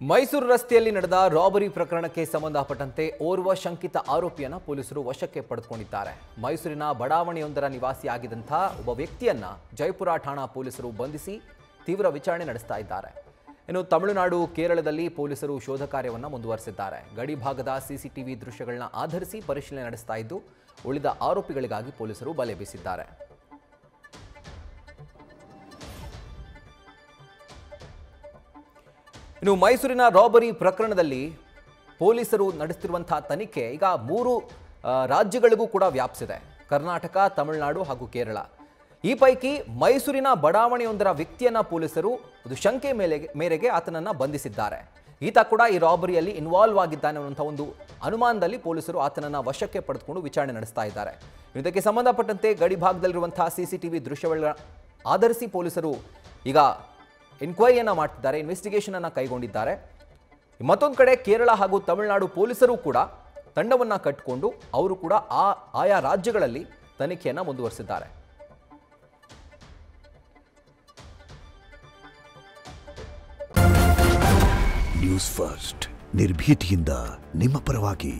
ಮೈಸೂರು ರಸ್ತೆಯಲ್ಲಿ ನಡೆದ ರಾಬರಿ ಪ್ರಕರಣಕ್ಕೆ ಸಂಬಂಧಪಟ್ಟಂತೆ ಓರ್ವ ಶಂಕಿತ ಆರೋಪಿಯನ್ನ ಪೊಲೀಸರು ವಶಕ್ಕೆ ಪಡೆದುಕೊಂಡಿದ್ದಾರೆ. ಮೈಸೂರಿನ ಬಡಾವಣೆಯೊಂದರ ನಿವಾಸಿಯಾಗಿದ್ದಂಥ ಒಬ್ಬ ವ್ಯಕ್ತಿಯನ್ನ ಜಯಪುರ ಠಾಣಾ ಪೊಲೀಸರು ಬಂಧಿಸಿ ತೀವ್ರ ವಿಚಾರಣೆ ನಡೆಸ್ತಾ ಇದ್ದಾರೆ. ಇನ್ನು ತಮಿಳುನಾಡು, ಕೇರಳದಲ್ಲಿ ಪೊಲೀಸರು ಶೋಧ ಕಾರ್ಯವನ್ನು ಮುಂದುವರೆಸಿದ್ದಾರೆ. ಗಡಿ ಭಾಗದ ಸಿಸಿಟಿವಿ ದೃಶ್ಯಗಳನ್ನ ಆಧರಿಸಿ ಪರಿಶೀಲನೆ ನಡೆಸ್ತಾ ಇದ್ದು ಉಳಿದ ಆರೋಪಿಗಳಿಗಾಗಿ ಪೊಲೀಸರು ಬಲೆ ಬೀಸಿದ್ದಾರೆ. ಇನ್ನು ಮೈಸೂರಿನ ರಾಬರಿ ಪ್ರಕರಣದಲ್ಲಿ ಪೊಲೀಸರು ನಡೆಸುತ್ತಿರುವಂತಹ ತನಿಖೆ ಈಗ 3 ರಾಜ್ಯಗಳಿಗೂ ಕೂಡ ವ್ಯಾಪಿಸಿದೆ. ಕರ್ನಾಟಕ, ತಮಿಳುನಾಡು ಹಾಗೂ ಕೇರಳ. ಈ ಪೈಕಿ ಮೈಸೂರಿನ ಬಡಾವಣೆಯೊಂದರ ವ್ಯಕ್ತಿಯನ್ನ ಪೊಲೀಸರು ಶಂಕೆ ಮೇರೆಗೆ ಆತನನ್ನ ಬಂಧಿಸಿದ್ದಾರೆ. ಈತ ಕೂಡ ಈ ರಾಬರಿಯಲ್ಲಿ ಇನ್ವಾಲ್ವ್ ಆಗಿದ್ದಾನೆ ಅನ್ನುವಂಥ ಒಂದು ಅನುಮಾನದಲ್ಲಿ ಪೊಲೀಸರು ಆತನನ್ನ ವಶಕ್ಕೆ ಪಡೆದುಕೊಂಡು ವಿಚಾರಣೆ ನಡೆಸ್ತಾ ಇದ್ದಾರೆ. ಇದಕ್ಕೆ ಸಂಬಂಧಪಟ್ಟಂತೆ ಗಡಿ ಭಾಗದಲ್ಲಿರುವಂತಹ ಸಿಸಿಟಿವಿ ದೃಶ್ಯಗಳ ಆಧರಿಸಿ ಪೊಲೀಸರು ಈಗ ಎನ್ಕ್ವೈರಿಯನ್ನು ಮಾಡ್ತಿದ್ದಾರೆ, ಇನ್ವೆಸ್ಟಿಗೇಷನ್ ಅನ್ನು ಕೈಗೊಂಡಿದ್ದಾರೆ. ಮತ್ತೊಂದು ಕಡೆ ಕೇರಳ ಹಾಗೂ ತಮಿಳುನಾಡು ಪೊಲೀಸರು ಕೂಡ ತಂಡವನ್ನು ಕಟ್ಟಿಕೊಂಡು ಅವರು ಕೂಡ ಆಯಾ ರಾಜ್ಯಗಳಲ್ಲಿ ತನಿಖೆಯನ್ನು ಮುಂದುವರಿಸಿದ್ದಾರೆ. ನ್ಯೂಸ್ ಫಸ್ಟ್ ನಿರ್ಭೀತಿಯಿಂದ ನಿಮ್ಮ ಪರವಾಗಿ.